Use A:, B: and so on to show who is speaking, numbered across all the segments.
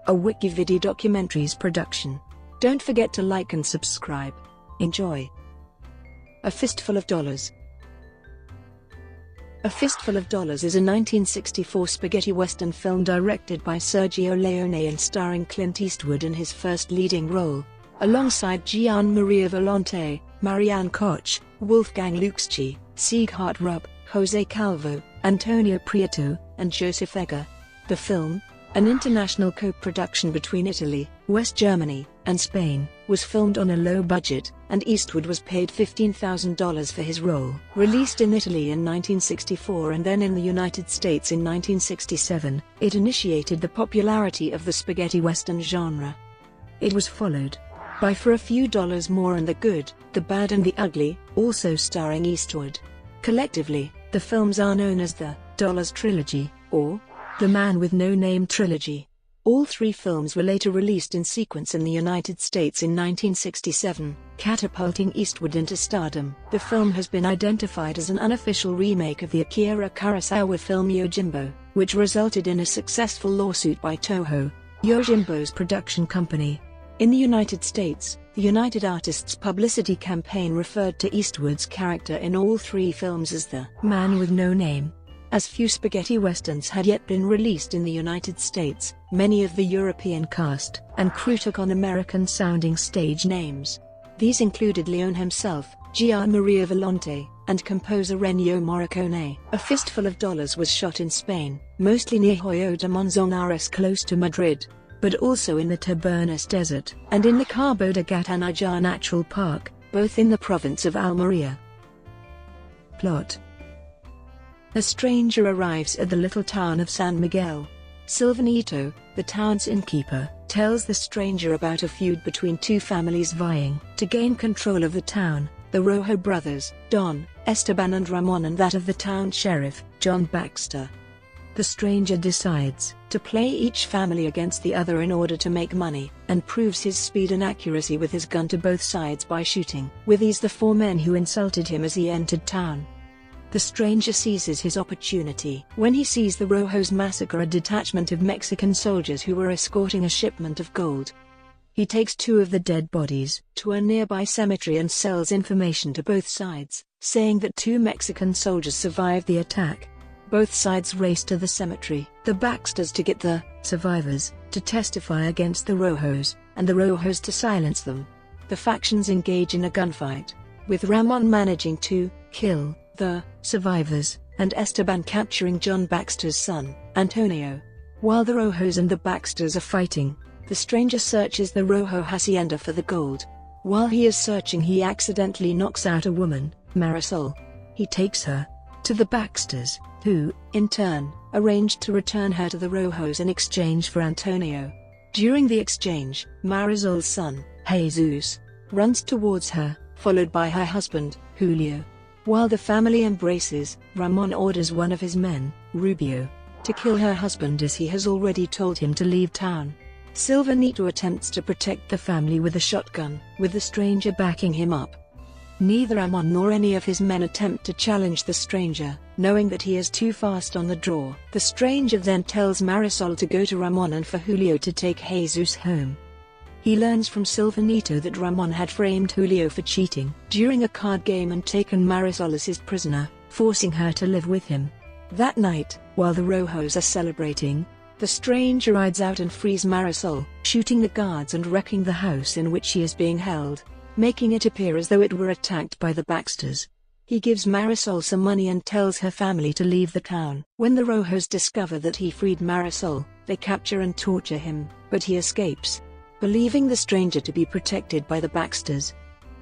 A: a WikiVidi documentaries production. Don't forget to like and subscribe. Enjoy. A Fistful of Dollars. A Fistful of Dollars is a 1964 spaghetti western film directed by Sergio Leone and starring Clint Eastwood in his first leading role, alongside Gian Maria Volontè, Marianne Koch, Wolfgang Lukschy, Sieghardt Rupp, José Calvo, Antonio Prieto, and José Calvo. The film, an international co-production between Italy, West Germany, and Spain, was filmed on a low budget, and Eastwood was paid $15,000 for his role. Released in Italy in 1964 and then in the United States in 1967, it initiated the popularity of the spaghetti western genre. It was followed by For a Few Dollars More and The Good, the Bad and the Ugly, also starring Eastwood. Collectively, the films are known as the Dollars Trilogy, or the Man with No Name Trilogy. All three films were later released in sequence in the United States in 1967, catapulting Eastwood into stardom. The film has been identified as an unofficial remake of the Akira Kurosawa film Yojimbo, which resulted in a successful lawsuit by Toho, Yojimbos production company. In the United States, the United Artists publicity campaign referred to Eastwood's character in all three films as the Man with No Name. As few spaghetti westerns had yet been released in the United States, many of the European cast and crew took on American-sounding stage names. These included Leone himself, Gian Maria Volontè, and composer Ennio Morricone. A Fistful of Dollars was shot in Spain, mostly near Hoyo de Manzanares close to Madrid, but also in the Tabernas Desert and in the Cabo de Gata Níjar Natural Park, both in the province of Almería. Plot: a stranger arrives at the little town of San Miguel. Silvanito, the town's innkeeper, tells the stranger about a feud between two families vying to gain control of the town, the Rojo brothers, Don, Esteban and Ramon, and that of the town sheriff, John Baxter. The stranger decides to play each family against the other in order to make money, and proves his speed and accuracy with his gun to both sides by shooting with ease the four men who insulted him as he entered town. The stranger seizes his opportunity when he sees the Rojos massacre a detachment of Mexican soldiers who were escorting a shipment of gold. He takes two of the dead bodies to a nearby cemetery and sells information to both sides, saying that two Mexican soldiers survived the attack. Both sides race to the cemetery, the Baxters to get the survivors to testify against the Rojos, and the Rojos to silence them. The factions engage in a gunfight, with Ramon managing to kill the survivors, and Esteban capturing John Baxter's son, Antonio. While the Rojos and the Baxters are fighting, the stranger searches the Rojo hacienda for the gold. While he is searching, he accidentally knocks out a woman, Marisol. He takes her to the Baxters, who, in turn, arranged to return her to the Rojos in exchange for Antonio. During the exchange, Marisol's son, Jesus, runs towards her, followed by her husband, Julio. While the family embraces, Ramon orders one of his men, Rubio, to kill her husband as he has already told him to leave town. Silvanito attempts to protect the family with a shotgun, with the stranger backing him up. Neither Ramon nor any of his men attempt to challenge the stranger, knowing that he is too fast on the draw. The stranger then tells Marisol to go to Ramon and for Julio to take Jesus home. He learns from Silvanito that Ramon had framed Julio for cheating during a card game and taken Marisol as his prisoner, forcing her to live with him. That night, while the Rojos are celebrating, the stranger rides out and frees Marisol, shooting the guards and wrecking the house in which she is being held, making it appear as though it were attacked by the Baxters. He gives Marisol some money and tells her family to leave the town. When the Rojos discover that he freed Marisol, they capture and torture him, but he escapes, believing the stranger to be protected by the Baxters.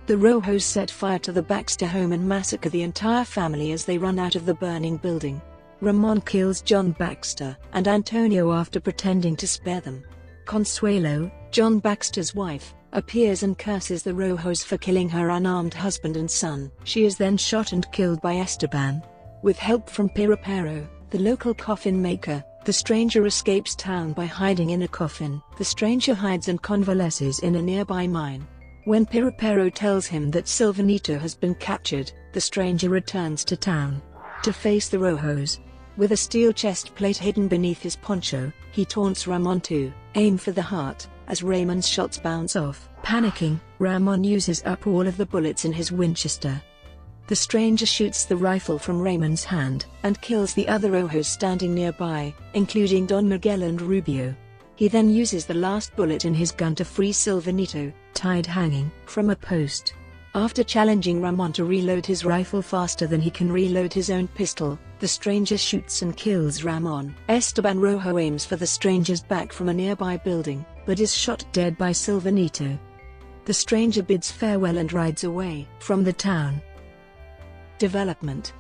A: The Rojos set fire to the Baxter home and massacre the entire family as they run out of the burning building. Ramon kills John Baxter and Antonio after pretending to spare them. Consuelo, John Baxter's wife, appears and curses the Rojos for killing her unarmed husband and son. She is then shot and killed by Esteban. With help from Pirapero, the local coffin maker, the stranger escapes town by hiding in a coffin. The stranger hides and convalesces in a nearby mine. When Pirapero tells him that Silvanito has been captured, the stranger returns to town to face the Rojos. With a steel chest plate hidden beneath his poncho, he taunts Ramon to aim for the heart, as Ramon's shots bounce off. Panicking, Ramon uses up all of the bullets in his Winchester. The stranger shoots the rifle from Ramon's hand, and kills the other ojos standing nearby, including Don Miguel and Rubio. He then uses the last bullet in his gun to free Silvanito, tied hanging from a post. After challenging Ramon to reload his rifle faster than he can reload his own pistol, the stranger shoots and kills Ramon. Esteban Rojo aims for the stranger's back from a nearby building, but is shot dead by Silvanito. The stranger bids farewell and rides away from the town. Development.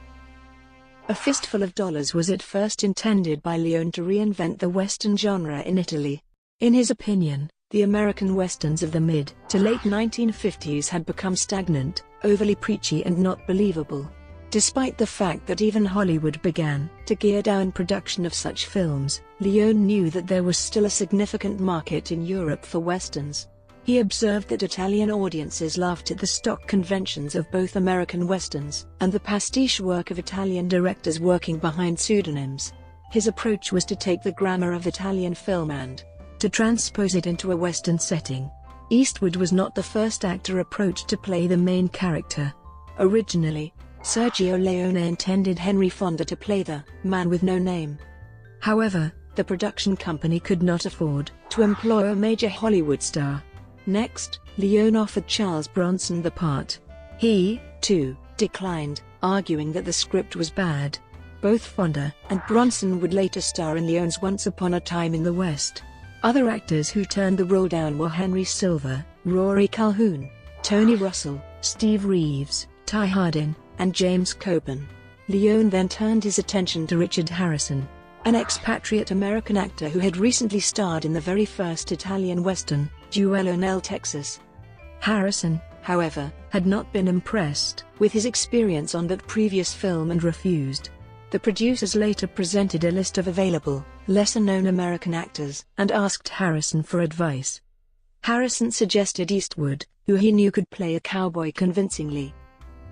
A: A Fistful of Dollars was at first intended by Leone to reinvent the Western genre in Italy. In his opinion, the American Westerns of the mid to late 1950s had become stagnant, overly preachy and not believable. Despite the fact that even Hollywood began to gear down production of such films, Leone knew that there was still a significant market in Europe for Westerns. He observed that Italian audiences laughed at the stock conventions of both American Westerns and the pastiche work of Italian directors working behind pseudonyms. His approach was to take the grammar of Italian film and to transpose it into a Western setting. Eastwood was not the first actor approached to play the main character. Originally, Sergio Leone intended Henry Fonda to play the man with no name. However, the production company could not afford to employ a major Hollywood star. Next, Leone offered Charles Bronson the part. He, too, declined, arguing that the script was bad. Both Fonda and Bronson would later star in Leone's Once Upon a Time in the West. Other actors who turned the role down were Henry Silva, Rory Calhoun, Tony Russell, Steve Reeves, Ty Hardin, and James Coburn. Leone then turned his attention to Richard Harrison, an expatriate American actor who had recently starred in the very first Italian Western, Duello nel Texas. Harrison, however, had not been impressed with his experience on that previous film and refused. The producers later presented a list of available, lesser-known American actors and asked Harrison for advice. Harrison suggested Eastwood, who he knew could play a cowboy convincingly.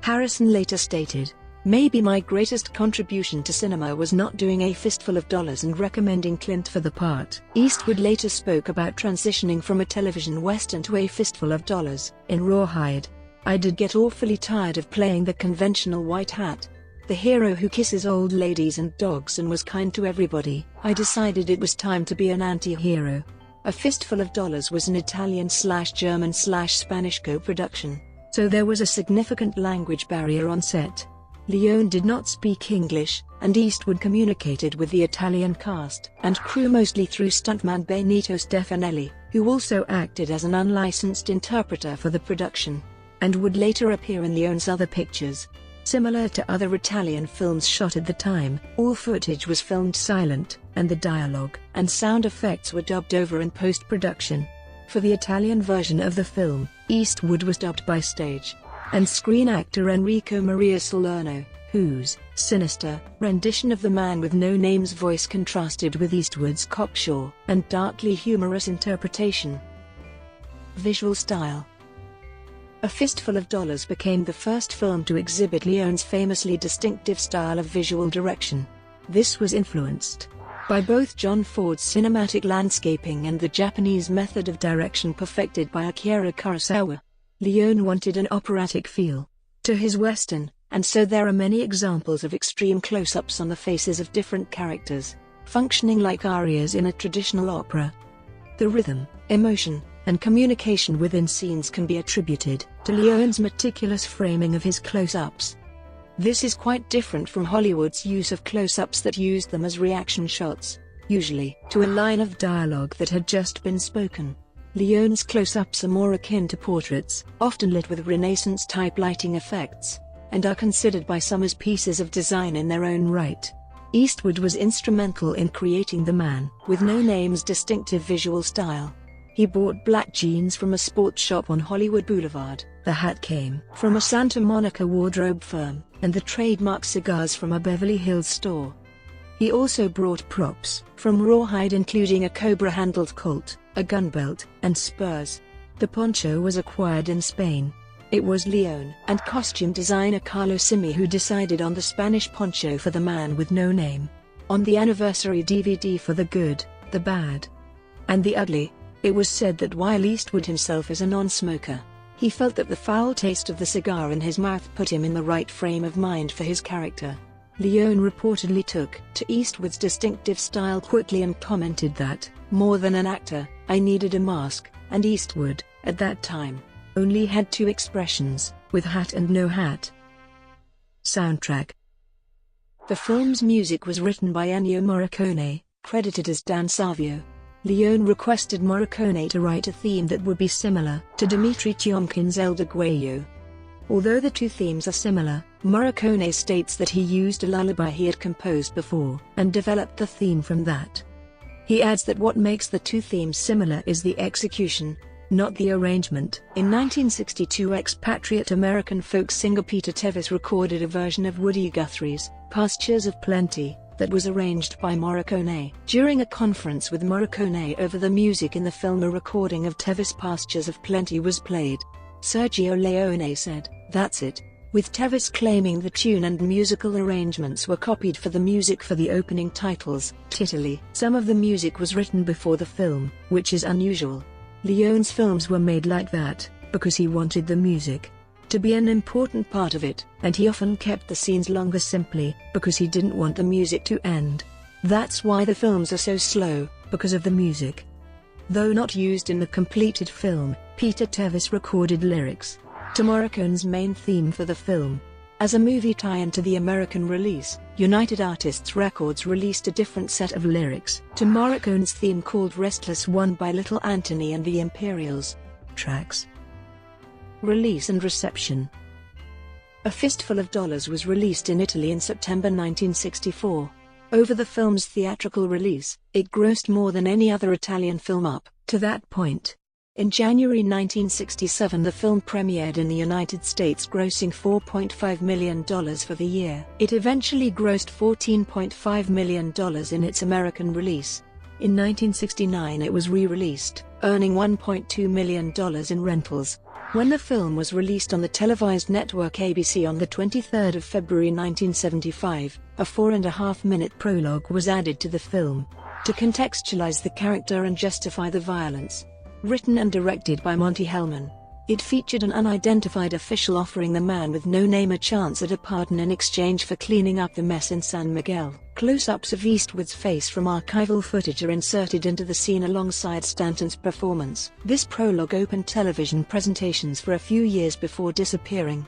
A: Harrison later stated, "Maybe my greatest contribution to cinema was not doing A Fistful of Dollars and recommending Clint for the part." Eastwood later spoke about transitioning from a television western to A Fistful of Dollars in Rawhide. "I did get awfully tired of playing the conventional white hat, the hero who kisses old ladies and dogs and was kind to everybody. I decided it was time to be an anti-hero." A Fistful of Dollars was an Italian/German/Spanish co-production, so there was a significant language barrier on set. Leone did not speak English, and Eastwood communicated with the Italian cast and crew mostly through stuntman Benito Stefanelli, who also acted as an unlicensed interpreter for the production, and would later appear in Leone's other pictures. Similar to other Italian films shot at the time, all footage was filmed silent, and the dialogue and sound effects were dubbed over in post-production. For the Italian version of the film, Eastwood was dubbed by stage and screen actor Enrico Maria Salerno, whose sinister rendition of the man with no name's voice contrasted with Eastwood's cocksure and darkly humorous interpretation. Visual style. A Fistful of Dollars became the first film to exhibit Leone's famously distinctive style of visual direction. This was influenced by both John Ford's cinematic landscaping and the Japanese method of direction perfected by Akira Kurosawa. Leone wanted an operatic feel to his Western, and so there are many examples of extreme close-ups on the faces of different characters, functioning like arias in a traditional opera. The rhythm, emotion, and communication within scenes can be attributed to Leone's meticulous framing of his close-ups. This is quite different from Hollywood's use of close-ups that used them as reaction shots, usually to a line of dialogue that had just been spoken. Leone's close-ups are more akin to portraits, often lit with Renaissance-type lighting effects, and are considered by some as pieces of design in their own right. Eastwood was instrumental in creating the man with no name's distinctive visual style. He bought black jeans from a sports shop on Hollywood Boulevard, the hat came from a Santa Monica wardrobe firm, and the trademark cigars from a Beverly Hills store. He also brought props from Rawhide, including a cobra-handled Colt, a gun belt, and spurs. The poncho was acquired in Spain. It was Leone and costume designer Carlo Simi who decided on the Spanish poncho for the man with no name. On the anniversary DVD for The Good, the Bad, and the Ugly, it was said that while Eastwood himself is a non-smoker, he felt that the foul taste of the cigar in his mouth put him in the right frame of mind for his character. Leone reportedly took to Eastwood's distinctive style quickly and commented that, more than an actor, I needed a mask, and Eastwood, at that time, only had two expressions, with hat and no hat. Soundtrack. The film's music was written by Ennio Morricone, credited as Dan Savio. Leone requested Morricone to write a theme that would be similar to Dmitri Tiomkin's El Deguello. Although the two themes are similar, Morricone states that he used a lullaby he had composed before and developed the theme from that. He adds that what makes the two themes similar is the execution, not the arrangement. In 1962, expatriate American folk singer Peter Tevis recorded a version of Woody Guthrie's Pastures of Plenty that was arranged by Morricone. During a conference with Morricone over the music in the film, a recording of Tevis' Pastures of Plenty was played. Sergio Leone said, "That's it," with Tevis claiming the tune and musical arrangements were copied for the music for the opening titles, Titoli. Some of the music was written before the film, which is unusual. Leone's films were made like that, because he wanted the music to be an important part of it, and he often kept the scenes longer simply because he didn't want the music to end. That's why the films are so slow, because of the music. Though not used in the completed film, Peter Tevis recorded lyrics to Morricone's main theme for the film. As a movie tie-in to the American release, United Artists Records released a different set of lyrics to Morricone's theme called Restless One by Little Anthony and the Imperials. Tracks. Release and reception. A Fistful of Dollars was released in Italy in September 1964. Over the film's theatrical release, it grossed more than any other Italian film up to that point. In January 1967, the film premiered in the United States, grossing $4.5 million for the year. It eventually grossed $14.5 million in its American release. In 1969 it was re-released, earning $1.2 million in rentals. When the film was released on the televised network ABC on the 23rd of February 1975, a 4.5-minute prologue was added to the film to contextualize the character and justify the violence. Written and directed by Monte Hellman, it featured an unidentified official offering the man with no name a chance at a pardon in exchange for cleaning up the mess in San Miguel. Close-ups of Eastwood's face from archival footage are inserted into the scene alongside Stanton's performance. This prologue opened television presentations for a few years before disappearing.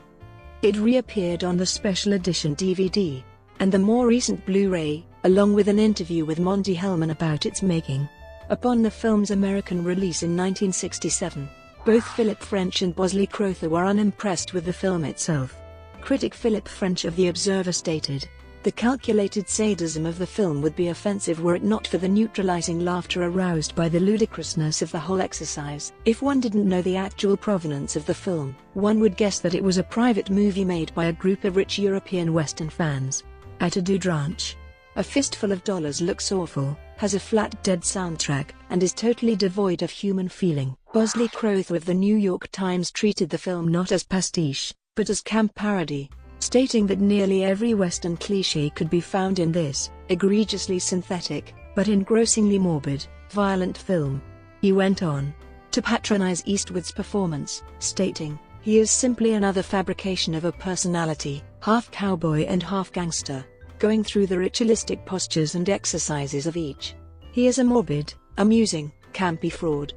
A: It reappeared on the special edition DVD and the more recent Blu-ray, along with an interview with Monte Hellman about its making. Upon the film's American release in 1967, both Philip French and Bosley Crowther were unimpressed with the film itself. Critic Philip French of The Observer stated, "The calculated sadism of the film would be offensive were it not for the neutralizing laughter aroused by the ludicrousness of the whole exercise. If one didn't know the actual provenance of the film, one would guess that it was a private movie made by a group of rich European Western fans at a dude ranch." A Fistful of Dollars looks awful, has a flat dead soundtrack, and is totally devoid of human feeling. Bosley Crowther of the New York Times treated the film not as pastiche, but as camp parody, stating that nearly every Western cliché could be found in this egregiously synthetic, but engrossingly morbid, violent film. He went on to patronize Eastwood's performance, stating, "He is simply another fabrication of a personality, half cowboy and half gangster, going through the ritualistic postures and exercises of each. He is a morbid, amusing, campy fraud."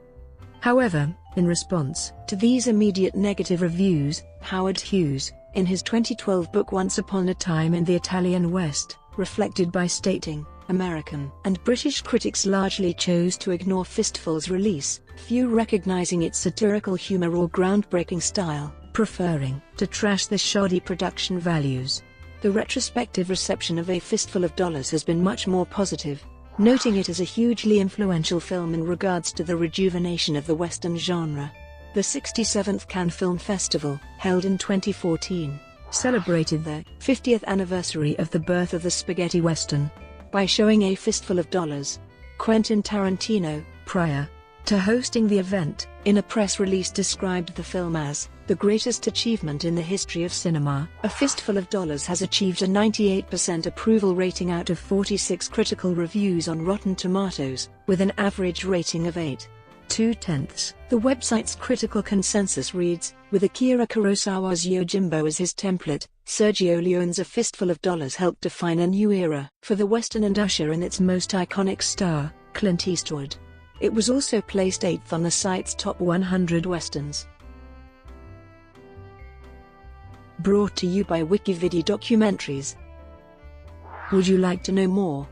A: However, in response to these immediate negative reviews, Howard Hughes, in his 2012 book Once Upon a Time in the Italian West, reflected by stating, "American and British critics largely chose to ignore Fistful's release, few recognizing its satirical humor or groundbreaking style, preferring to trash the shoddy production values." The retrospective reception of A Fistful of Dollars has been much more positive, noting it as a hugely influential film in regards to the rejuvenation of the Western genre. The 67th Cannes Film Festival, held in 2014, celebrated the 50th anniversary of the birth of the spaghetti western by showing A Fistful of Dollars. Quentin Tarantino, prior to hosting the event. In a press release described the film as the greatest achievement in the history of cinema. A Fistful of Dollars has achieved a 98% approval rating out of 46 critical reviews on Rotten Tomatoes, with an average rating of 8.2. The website's critical consensus reads, with Akira Kurosawa's Yojimbo as his template, Sergio Leone's A Fistful of Dollars helped define a new era for the Western and usher in its most iconic star, Clint Eastwood. It was also placed 8th on the site's top 100 westerns. Brought to you by WikiVidi Documentaries. Would you like to know more?